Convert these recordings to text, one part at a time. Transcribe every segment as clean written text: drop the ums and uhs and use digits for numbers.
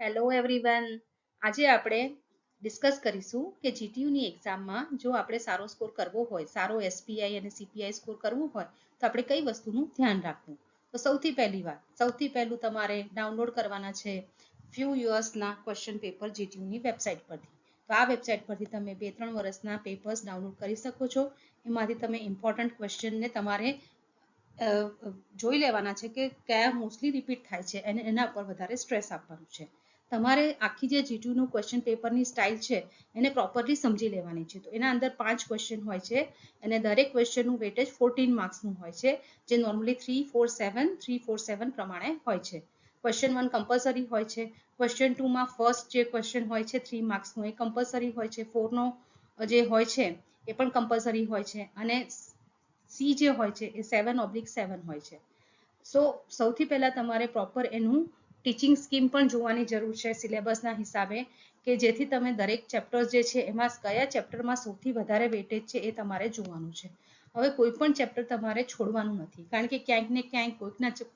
Hello everyone, આજે આપણે discuss કરીશું કે જીટીયુની એક્ઝામમાં જો આપણે સારો સ્કોર કરવો હોય, સારો એસપીઆઈ અને સીપીઆઈ સ્કોર કરવું હોય તો આપણે કઈ વસ્તુનું ધ્યાન રાખવું. તો સૌથી પહેલું તમારે ડાઉનલોડ કરવાના છે ફ્યુ યર્સના ક્વેશ્ચન પેપર જીટીયુની વેબસાઇટ પરથી. તો આ વેબસાઇટ પરથી તમે 2-3 વર્ષના પેપર્સ ડાઉનલોડ કરી શકો છો. એમાંથી તમે ઇમ્પોર્ટન્ટ ક્વેશ્ચનને તમારે જોઈ લેવાના છે કે કયા મોસ્ટલી રિપીટ થાય છે અને એના પર વધારે સ્ટ્રેસ આપવાનું છે. તમારે આખી જે જીટીયુનું ક્વેશ્ચન પેપરની સ્ટાઇલ છે એને પ્રોપરલી સમજી લેવાની છે. તો એના અંદર 5 ક્વેશ્ચન હોય છે અને દરેક ક્વેશ્ચનનું વેટેજ 14 માર્ક્સનું હોય છે, જે નોર્મલી 3-4-7 પ્રમાણે હોય છે. ક્વેશ્ચન 1 કમ્પલસરી હોય છે. ક્વેશ્ચન 2 માં ફર્સ્ટ જે ક્વેશ્ચન હોય છે 3 માર્ક્સનો એ કમ્પલસરી હોય છે. 4નો જે હોય છે એ પણ કમ્પલસરી હોય છે અને સી જે હોય છે એ 7/7 હોય છે. સૌથી પહેલા તમારે પ્રોપર એનું ટીચિંગ સ્કીમ પણ જોવાની જરૂર છે સિલેબસના હિસાબે, કે જેથી તમે દરેક ચેપ્ટર્સ જે છે એમાં કયા ચેપ્ટરમાં સૌથી વધારે વેટેજ છે એ તમારે જોવાનું છે. હવે કોઈ પણ ચેપ્ટર તમારે છોડવાનું નથી, કારણ કે ક્યાંક ને ક્યાંક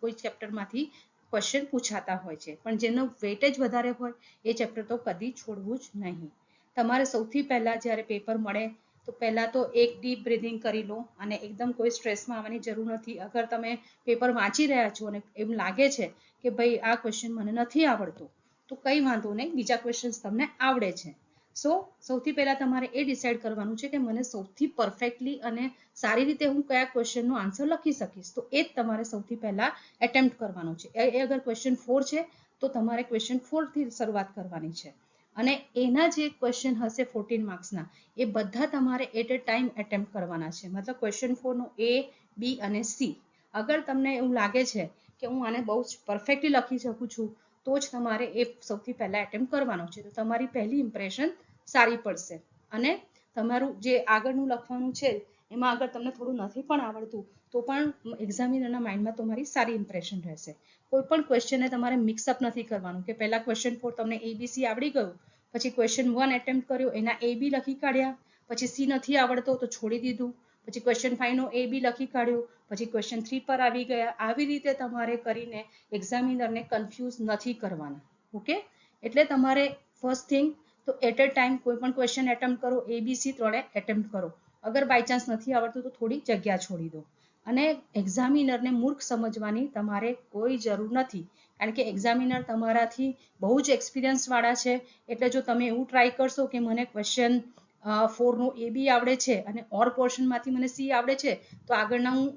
કોઈ ચેપ્ટરમાંથી ક્વેશ્ચન પૂછાતા હોય છે, પણ જેનો વેટેજ વધારે હોય એ ચેપ્ટર તો કદી છોડવું જ નહીં. તમારે સૌથી પહેલા જ્યારે પેપર મળે તો પહેલા તો એક ડીપ બ્રીધિંગ કરી લો અને એકદમ કોઈ સ્ટ્રેસમાં આવવાની જરૂર નથી. અગર તમે પેપર વાંચી રહ્યા છો અને એમ લાગે છે કે ભાઈ આ ક્વેશ્ચન મને નથી આવડતો, તો કંઈ વાંધો નહીં, બીજા ક્વેશ્ચન્સ તમને આવડે છે. સૌથી પહેલા તમારે એ ડિસાઇડ કરવાનું છે કે મને સૌથી પરફેક્ટલી અને સારી રીતે હું કયા ક્વેશ્ચનનો આન્સર લખી શકીશ. તો એ જ તમારે સૌથી પહેલા એટેમ્પ્ટ કરવાનું છે. એ અગર ક્વેશ્ચન 4 છે તો તમારે ક્વેશ્ચન 4 થી શરૂઆત કરવાની છે અને એના જે ક્વેશ્ચન હશે 14 માર્ક્સના એ બધા તમારે એટ અ ટાઈમ એટેમ્પ્ટ કરવાના છે. મતલબ ક્વેશ્ચન 4નો એ, બી અને સી. અગર તમને એવું લાગે છે કે હું આને બહુ જ પરફેક્ટલી લખી શકું છું તો જ તમારે એ સૌથી પહેલા એટેમ્પ્ટ કરવાનો છે. તો તમારી પહેલી ઇમ્પ્રેશન સારી પડશે અને તમારું જે આગળનું લખવાનું છે એમાં અગર તમને થોડું નથી પણ આવડતું તો પણ એક્ઝામિનરના માઇન્ડમાં તમારી સારી ઇમ્પ્રેશન રહેશે. કોઈ પણ ક્વેશ્ચનને તમારે મિક્સઅપ નથી કરવાનું કે પહેલા ક્વેશ્ચન 4 તમને એબીસી આવડી ગયું, પછી ક્વેશ્ચન 1 એટેમ્પ્ટ કર્યો, એના એ બી લખી કાઢ્યા, પછી સી નથી આવડતો તો છોડી દીધું, પછી ક્વેશ્ચન 5નો એ બી લખી કાઢ્યો, પછી ક્વેશ્ચન 3 પર આવી ગયા. આવી રીતે તમારે કરીને એક્ઝામિનરને કન્ફ્યુઝ નથી કરવાના. ઓકે, એટલે તમારે ફર્સ્ટ થિંગ તો એટ અ ટાઈમ કોઈ પણ ક્વેશ્ચન એટેમ્પ્ટ કરો, એબીસી 3 એટેમ્પ્ટ કરો. અગર બાય ચાન્સ નથી આવડતું તો થોડી જગ્યા છોડી દો. અને એક્ઝામિનરને મૂર્ખ સમજવાની તમારે કોઈ જરૂર નથી, કારણ કે એક્ઝામિનર તમારાથી બહુ જ એક્સપિરિયન્સ વાળા છે. એટલે જો તમે એવું ટ્રાય કરશો કે મને ક્વેશ્ચન 4નો એ બી આવડે છે અને ઓર પોર્શનમાંથી મને સી આવડે છે તો આગળના હું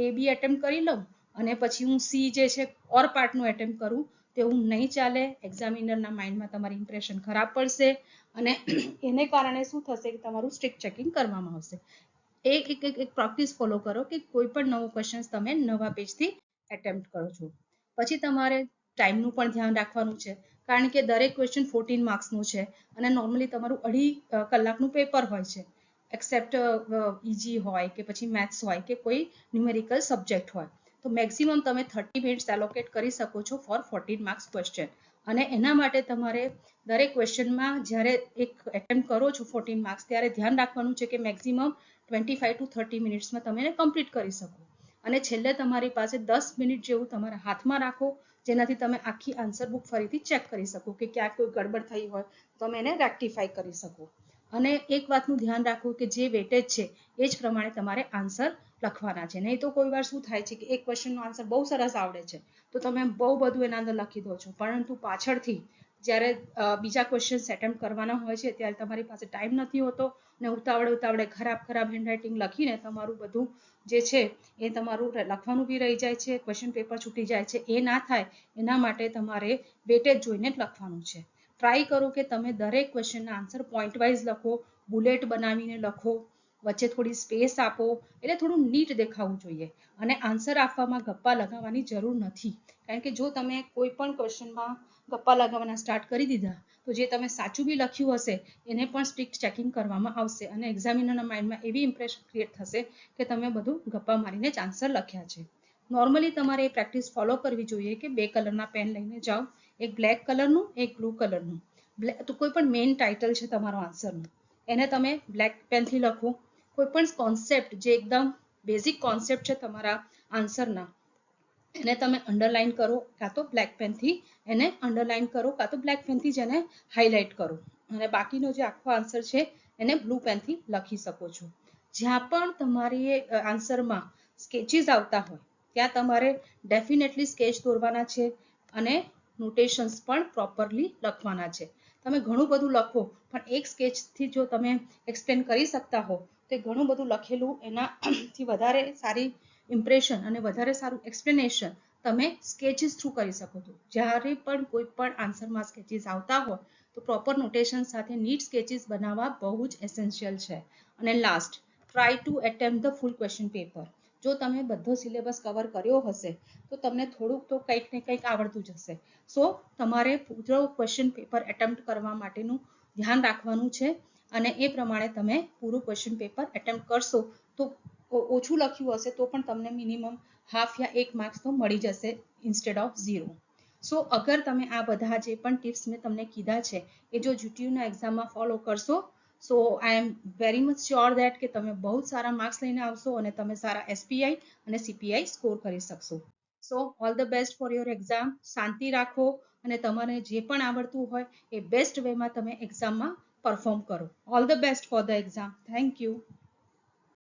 એ બી એટેમ્પ્ટ કરી લઉં અને પછી હું સી જે છે ઓર પાર્ટનું એટેમ્પ્ટ કરું, તેવું નહીં ચાલે. એક્ઝામિનરના માઇન્ડમાં તમારી ઇમ્પ્રેશન ખરાબ પડશે અને એને કારણે શું થશે કે તમારું સ્ટ્રિક્ટ ચેકિંગ કરવામાં આવશે. એક પ્રેક્ટિસ ફોલો કરો કે કોઈ પણ નવો ક્વેશ્ચન તમે નવા પેજથી એટેમ્પ્ટ કરો છો. પછી તમારે ટાઈમનું પણ ધ્યાન રાખવાનું છે, કારણ કે દરેક ક્વેશ્ચન 14 માર્ક્સનું છે અને નોર્મલી તમારું 2.5 કલાકનું પેપર હોય છે, એક્સેપ્ટ ઇજી હોય કે પછી મેથ્સ હોય કે કોઈ ન્યુમેરિકલ સબ્જેક્ટ હોય. તો મેક્સિમમ તમે 30 મિનિટ્સ એલોકેટ કરી શકો છો ફોર 14 માર્ક્સ ક્વેશ્ચન. અને એના માટે તમારે દરેક ક્વેશ્ચનમાં જ્યારે એક એટેમ્પ્ટ કરો છો 14 માર્ક્સ ત્યારે ધ્યાન રાખવાનું છે કે મેક્સિમમ 25 to 30 મિનિટ્સમાં તમે એને કમ્પ્લીટ કરી શકો. અને છેલ્લે તમારી પાસે 10 મિનિટ જેવું તમારા હાથમાં રાખો, જેનાથી તમે આખી આન્સર બુક ફરીથી ચેક કરી શકો કે ક્યાંક કોઈ ગડબડ થઈ હોય તો તમે એને રેક્ટિફાઈ કરી શકો. અને એક વાતનું ધ્યાન રાખો કે જે વેટેજ છે એ જ પ્રમાણે તમારે આન્સર લખવાના છે. નહીં તો કોઈ વાર શું થાય છે કે એક ક્વેશ્ચનનો આન્સર બહુ સરસ આવડે છે તો તમે બહુ બધું એના અંદર લખી દો છો, પરંતુ પાછળથી જ્યારે બીજા ક્વેશ્ચન એટેમ્પ્ટ કરવાના હોય છે ત્યારે તમારી પાસે ટાઈમ નથી હોતો અને ઉતાવળે ખરાબ હેન્ડરાઇટિંગ લખીને તમારું બધું જે છે એ તમારું લખવાનું બી રહી જાય છે, ક્વેશ્ચન પેપર છૂટી જાય છે. એ ના થાય એના માટે તમારે વેટેજ જોઈને જ લખવાનું છે. ટ્રાય કરો કે તમે દરેક ક્વેશ્ચનના આન્સર પોઈન્ટ વાઇઝ લખો, બુલેટ બનાવીને લખો, વચ્ચે થોડી સ્પેસ આપો, એટલે થોડું નીટ દેખાવું જોઈએ. અને આન્સર આપવામાં ગપ્પા લગાવવાની જરૂર નથી, કારણ કે જો તમે કોઈ પણ ક્વેશ્ચનમાં ગપ્પા લગાવવાના સ્ટાર્ટ કરી દીધા તો જે તમે સાચું બી લખ્યું હશે એને પણ સ્ટ્રિક્ટ ચેકિંગ કરવામાં આવશે અને એક્ઝામિનરના માઇન્ડમાં એવી ઇમ્પ્રેશન ક્રિએટ થશે કે તમે બધું ગપ્પા મારીને જ આન્સર લખ્યા છે. નોર્મલી તમારે એ પ્રેક્ટિસ ફોલો કરવી જોઈએ કે 2 કલરના પેન લઈને જાઓ, એક બ્લેક કલરનું, એક બ્લુ કલરનું. તો કોઈ પણ મેઇન ટાઇટલ છે તમારો આન્સરનું એને તમે બ્લેક પેનથી લખો. કોઈ પણ કોન્સેપ્ટ જે એકદમ બેઝિક કોન્સેપ્ટ છે તમારા આન્સરના એને તમે અંડરલાઈન કરો, કાં તો બ્લેક પેનથી એને અંડરલાઈન કરો, કાં તો બ્લેક પેનથી જ એને હાઇલાઇટ કરો, અને બાકીનો જે આખો આન્સર છે એને બ્લુ પેનથી લખી શકો છો. જ્યાં પણ તમારી આન્સરમાં સ્કેચીસ આવતા હોય ત્યાં તમારે ડેફિનેટલી સ્કેચ દોરવાના છે અને નોટેશન્સ પણ પ્રોપરલી લખવાના છે. તમે ઘણું બધું લખો પણ એક સ્કેચથી જો તમે એક્સપ્લેન કરી શકતા હો તો ઘણું બધું લખેલું એનાથી વધારે સારી ઇમ્પ્રેશન અને વધારે સારું એક્સપ્લેનેશન તમે સ્કેચીસ થ્રુ કરી શકો છો. જ્યારે પણ કોઈ પણ આન્સરમાં સ્કેચીસ આવતા હોય તો પ્રોપર નોટેશન સાથે નીટ સ્કેચીસ બનાવવા બહુ જ એસેન્શિયલ છે. અને last, try to attempt the full question paper. જો તમે બધો સિલેબસ કવર કર્યો હશે તો તમને થોડુંક તો કંઈક ને કંઈક આવડતું જ હશે. સો તમારે પૂરો ક્વેશ્ચન પેપર એટેમ્પ્ટ કરવા માટેનું ધ્યાન રાખવાનું છે, અને એ પ્રમાણે તમે પૂરું ક્વેશ્ચન પેપર એટેમ્પ્ટ કરશો તો ઓછું લખ્યું હશે તો પણ તમને મિનિમમ હાફ યા 1 માર્ક્સ તો મળી જશે ઇન્સ્ટેડ ઓફ 0. સો અગર તમે આ બધા જે પણ ટિપ્સ મેં તમને કીધા છે એ જો જીટીયુના એક્ઝામમાં ફોલો કરશો, so I am very much sure that કે તમે બહુ સારા માર્ક્સ લઈને આવશો અને તમે સારા એસપીઆઈ અને સીપીઆઈ સ્કોર કરી શકશો. So all the best for your exam. શાંતિ રાખો અને તમારે જે પણ આવડતું હોય એ બેસ્ટ વેમાં તમે એક્ઝામમાં પરફોર્મ કરો. All the best for the exam. Thank you.